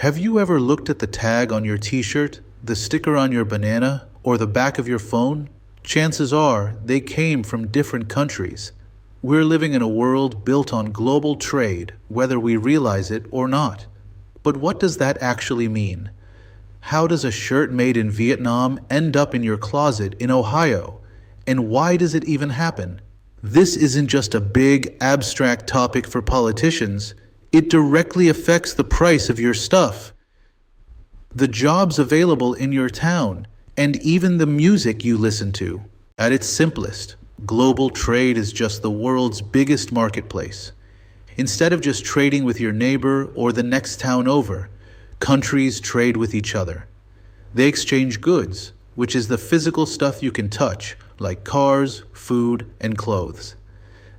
Have you ever looked at the tag on your t-shirt, the sticker on your banana, or the back of your phone? Chances are they came from different countries. We're living in a world built on global trade, whether we realize it or not. But what does that actually mean? How does a shirt made in Vietnam end up in your closet in Ohio? And why does it even happen? This isn't just a big, abstract topic for politicians. It directly affects the price of your stuff, the jobs available in your town, and even the music you listen to. At its simplest, global trade is just the world's biggest marketplace. Instead of just trading with your neighbor or the next town over, countries trade with each other. They exchange goods, which is the physical stuff you can touch, like cars, food, and clothes.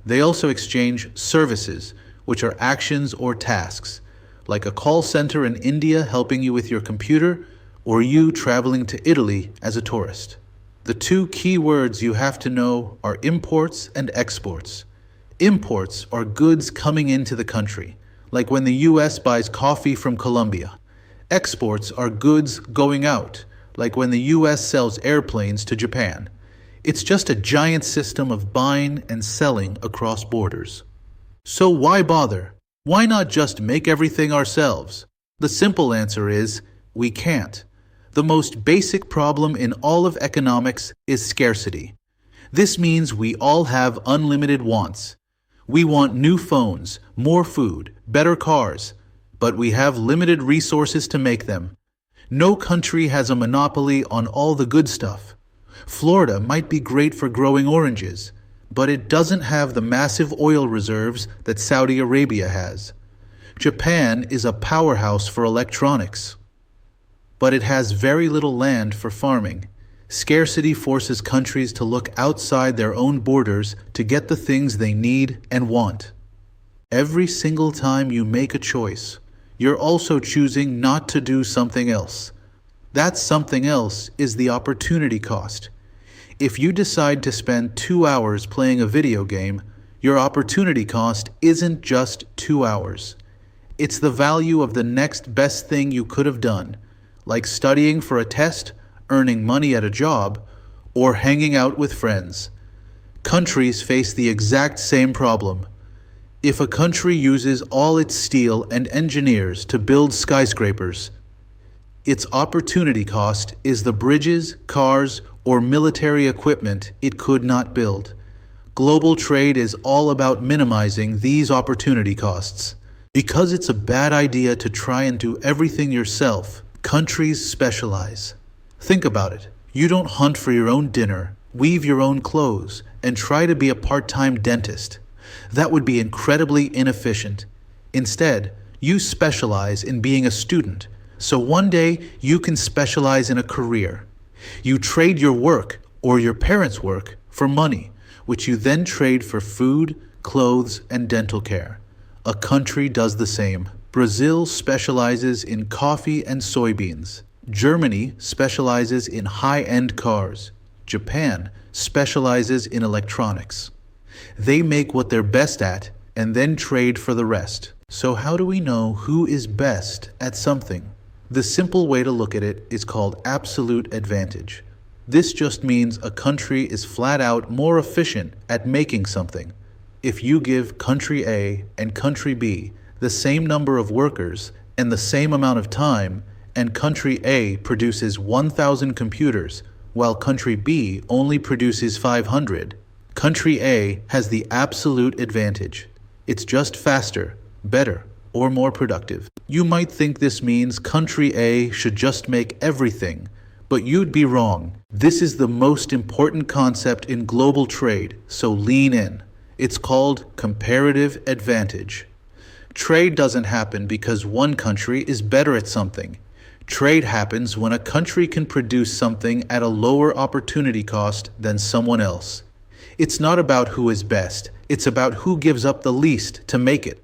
They also exchange services, which are actions or tasks, like a call center in India helping you with your computer, or you traveling to Italy as a tourist. The two key words you have to know are imports and exports. Imports are goods coming into the country, like when the US buys coffee from Colombia. Exports are goods going out, like when the US sells airplanes to Japan. It's just a giant system of buying and selling across borders. So why bother? Why not just make everything ourselves? The simple answer is, we can't. The most basic problem in all of economics is scarcity. This means we all have unlimited wants. We want new phones, more food, better cars, but we have limited resources to make them. No country has a monopoly on all the good stuff. Florida might be great for growing oranges, but it doesn't have the massive oil reserves that Saudi Arabia has. Japan is a powerhouse for electronics, but it has very little land for farming. Scarcity forces countries to look outside their own borders to get the things they need and want. Every single time you make a choice, you're also choosing not to do something else. That something else is the opportunity cost. If you decide to spend 2 hours playing a video game, your opportunity cost isn't just 2 hours. It's the value of the next best thing you could have done, like studying for a test, earning money at a job, or hanging out with friends. Countries face the exact same problem. If a country uses all its steel and engineers to build skyscrapers, its opportunity cost is the bridges, cars, or military equipment it could not build. Global trade is all about minimizing these opportunity costs. Because it's a bad idea to try and do everything yourself, countries specialize. Think about it. You don't hunt for your own dinner, weave your own clothes, and try to be a part-time dentist. That would be incredibly inefficient. Instead, you specialize in being a student, so one day you can specialize in a career. You trade your work, or your parents' work, for money, which you then trade for food, clothes, and dental care. A country does the same. Brazil specializes in coffee and soybeans. Germany specializes in high-end cars. Japan specializes in electronics. They make what they're best at and then trade for the rest. So how do we know who is best at something? The simple way to look at it is called absolute advantage. This just means a country is flat out more efficient at making something. If you give country A and country B the same number of workers and the same amount of time, and country A produces 1,000 computers, while country B only produces 500, country A has the absolute advantage. It's just faster, better, or more productive. You might think this means country A should just make everything, but you'd be wrong. This is the most important concept in global trade, so lean in. It's called comparative advantage. Trade doesn't happen because one country is better at something. Trade happens when a country can produce something at a lower opportunity cost than someone else. It's not about who is best, it's about who gives up the least to make it.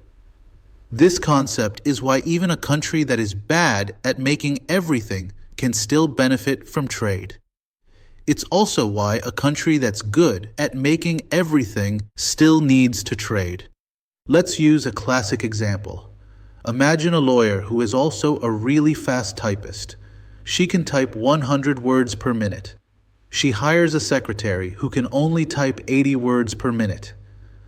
This concept is why even a country that is bad at making everything can still benefit from trade. It's also why a country that's good at making everything still needs to trade. Let's use a classic example. Imagine a lawyer who is also a really fast typist. She can type 100 words per minute. She hires a secretary who can only type 80 words per minute.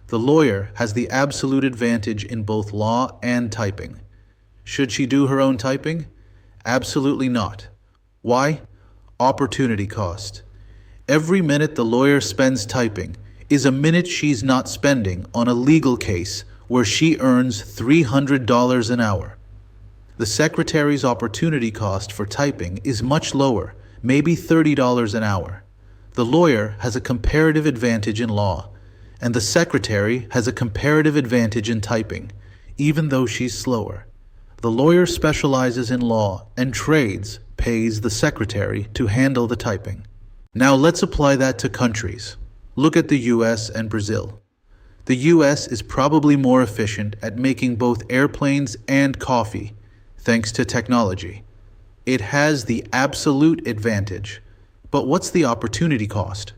The lawyer has the absolute advantage in both law and typing. Should she do her own typing? Absolutely not. Why? Opportunity cost. Every minute the lawyer spends typing is a minute she's not spending on a legal case where she earns $300 an hour. The secretary's opportunity cost for typing is much lower, maybe $30 an hour. The lawyer has a comparative advantage in law, and the secretary has a comparative advantage in typing, even though she's slower. The lawyer specializes in law and trades, pays the secretary to handle the typing. Now let's apply that to countries. Look at the US and Brazil. The US is probably more efficient at making both airplanes and coffee, thanks to technology. It has the absolute advantage. But what's the opportunity cost?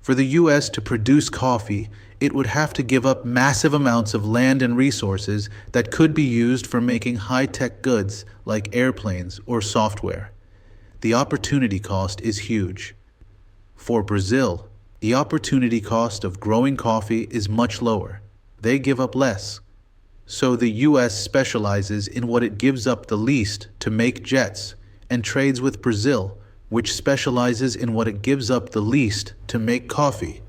For the US to produce coffee, it would have to give up massive amounts of land and resources that could be used for making high-tech goods like airplanes or software. The opportunity cost is huge. For Brazil, the opportunity cost of growing coffee is much lower. They give up less. So the US specializes in what it gives up the least to make jets, and trades with Brazil, which specializes in what it gives up the least to make coffee.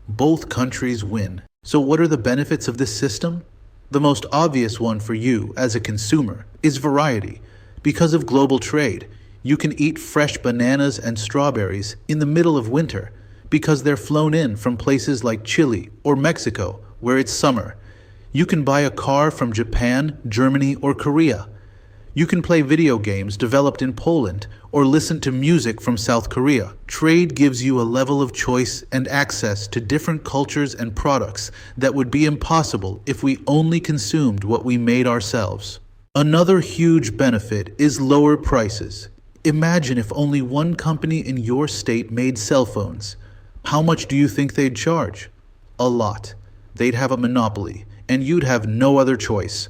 Both countries win. So what are the benefits of this system? The most obvious one for you as a consumer is variety. Because of global trade, you can eat fresh bananas and strawberries in the middle of winter because they're flown in from places like Chile or Mexico where it's summer. You can buy a car from Japan, Germany, or Korea. You can play video games developed in Poland or listen to music from South Korea. Trade gives you a level of choice and access to different cultures and products that would be impossible if we only consumed what we made ourselves. Another huge benefit is lower prices. Imagine if only one company in your state made cell phones. How much do you think they'd charge? A lot. They'd have a monopoly, and you'd have no other choice.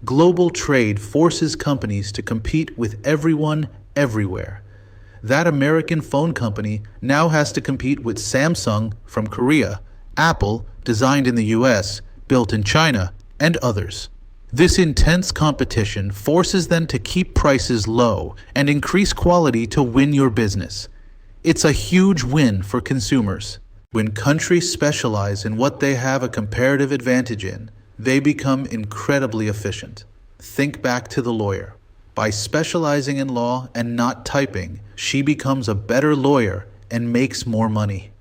Global trade forces companies to compete with everyone, everywhere. That American phone company now has to compete with Samsung from Korea, Apple, designed in the US, built in China, and others. This intense competition forces them to keep prices low and increase quality to win your business. It's a huge win for consumers. When countries specialize in what they have a comparative advantage in, they become incredibly efficient. Think back to the lawyer. By specializing in law and not typing, she becomes a better lawyer and makes more money.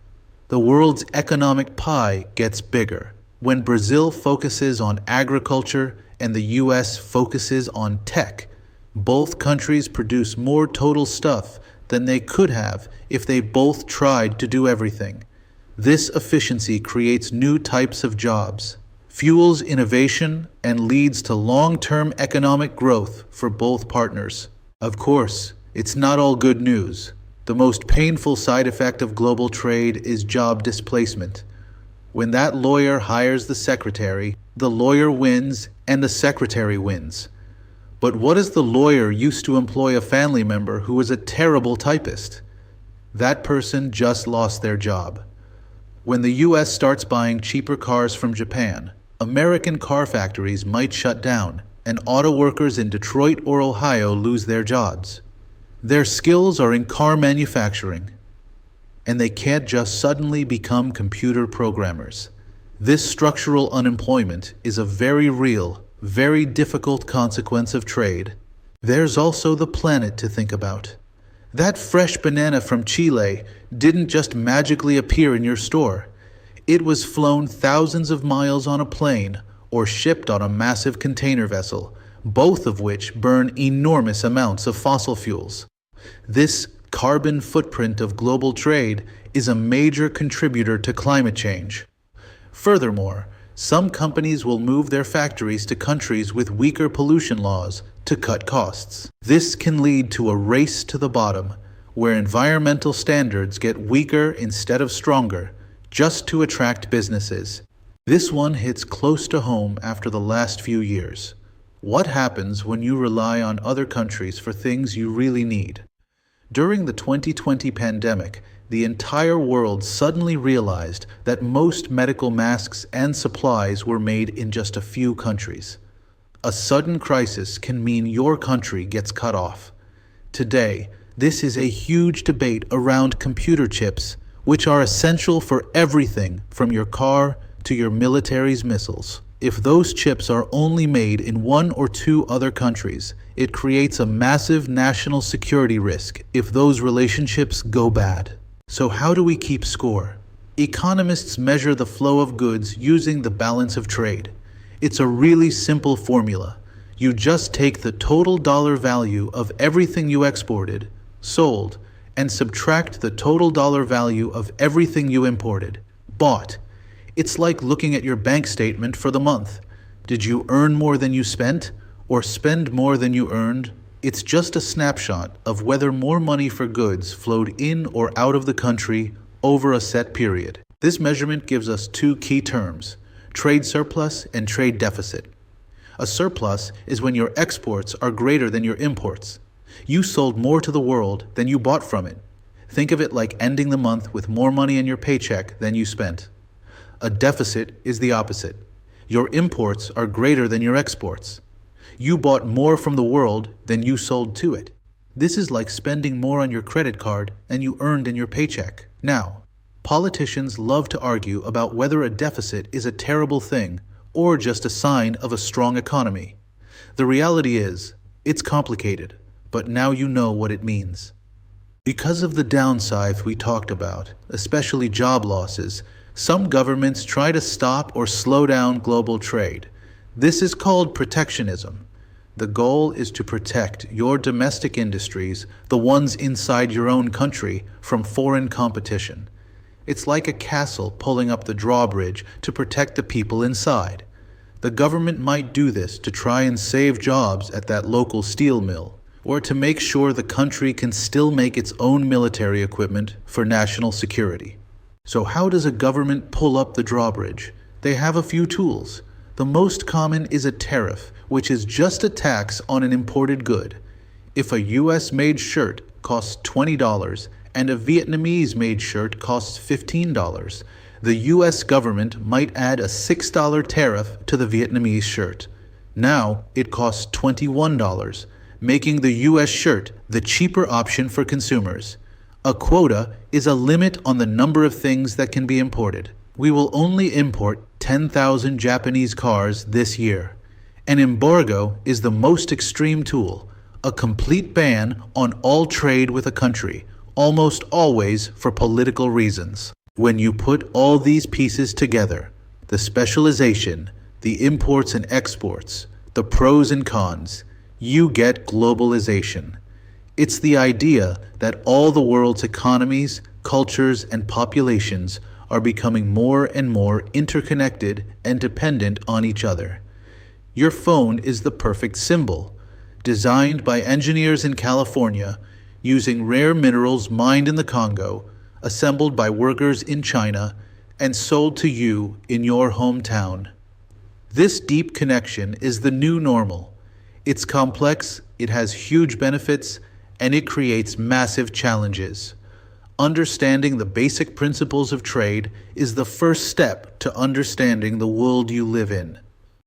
The world's economic pie gets bigger. When Brazil focuses on agriculture and the US focuses on tech, both countries produce more total stuff than they could have if they both tried to do everything. This efficiency creates new types of jobs, fuels innovation, and leads to long-term economic growth for both partners. Of course, it's not all good news. The most painful side effect of global trade is job displacement. When that lawyer hires the secretary, the lawyer wins and the secretary wins. But what if the lawyer used to employ a family member who was a terrible typist? That person just lost their job. When the US starts buying cheaper cars from Japan, American car factories might shut down, and auto workers in Detroit or Ohio lose their jobs. Their skills are in car manufacturing, and they can't just suddenly become computer programmers. This structural unemployment is a very real, very difficult consequence of trade. There's also the planet to think about. That fresh banana from Chile didn't just magically appear in your store. It was flown thousands of miles on a plane or shipped on a massive container vessel, both of which burn enormous amounts of fossil fuels. This carbon footprint of global trade is a major contributor to climate change. Furthermore, some companies will move their factories to countries with weaker pollution laws to cut costs. This can lead to a race to the bottom, where environmental standards get weaker instead of stronger, just to attract businesses. This one hits close to home after the last few years. What happens when you rely on other countries for things you really need? During the 2020 pandemic, the entire world suddenly realized that most medical masks and supplies were made in just a few countries. A sudden crisis can mean your country gets cut off. Today, this is a huge debate around computer chips, which are essential for everything from your car to your military's missiles. If those chips are only made in one or two other countries, it creates a massive national security risk if those relationships go bad. So how do we keep score? Economists measure the flow of goods using the balance of trade. It's a really simple formula. You just take the total dollar value of everything you exported, sold, and subtract the total dollar value of everything you imported, bought. It's like looking at your bank statement for the month. Did you earn more than you spent, or spend more than you earned? It's just a snapshot of whether more money for goods flowed in or out of the country over a set period. This measurement gives us two key terms: trade surplus and trade deficit. A surplus is when your exports are greater than your imports. You sold more to the world than you bought from it. Think of it like ending the month with more money in your paycheck than you spent. A deficit is the opposite. Your imports are greater than your exports. You bought more from the world than you sold to it. This is like spending more on your credit card than you earned in your paycheck. Now, politicians love to argue about whether a deficit is a terrible thing or just a sign of a strong economy. The reality is, it's complicated, but now you know what it means. Because of the downsides we talked about, especially job losses, some governments try to stop or slow down global trade. This is called protectionism. The goal is to protect your domestic industries, the ones inside your own country, from foreign competition. It's like a castle pulling up the drawbridge to protect the people inside. The government might do this to try and save jobs at that local steel mill, or to make sure the country can still make its own military equipment for national security. So how does a government pull up the drawbridge? They have a few tools. The most common is a tariff, which is just a tax on an imported good. If a US-made shirt costs $20 and a Vietnamese-made shirt costs $15, the US government might add a $6 tariff to the Vietnamese shirt. Now it costs $21, making the US shirt the cheaper option for consumers. A quota is a limit on the number of things that can be imported. We will only import 10,000 Japanese cars this year. An embargo is the most extreme tool, a complete ban on all trade with a country, almost always for political reasons. When you put all these pieces together, the specialization, the imports and exports, the pros and cons, you get globalization. It's the idea that all the world's economies, cultures, and populations are becoming more and more interconnected and dependent on each other. Your phone is the perfect symbol. Designed by engineers in California, using rare minerals mined in the Congo, assembled by workers in China, and sold to you in your hometown. This deep connection is the new normal. It's complex, it has huge benefits, and it creates massive challenges. Understanding the basic principles of trade is the first step to understanding the world you live in.